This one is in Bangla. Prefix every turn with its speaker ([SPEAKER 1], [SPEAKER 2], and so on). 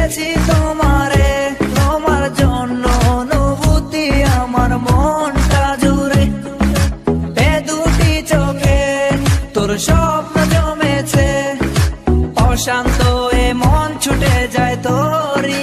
[SPEAKER 1] পেয়েছি তোমারে, তোমার জন্য অনুভূতি আমার মনটা জুড়ে। এ দুটি চোখে তোর স্বপ্ন জমেছে, অশান্ত এ মন ছুটে যায় তোরই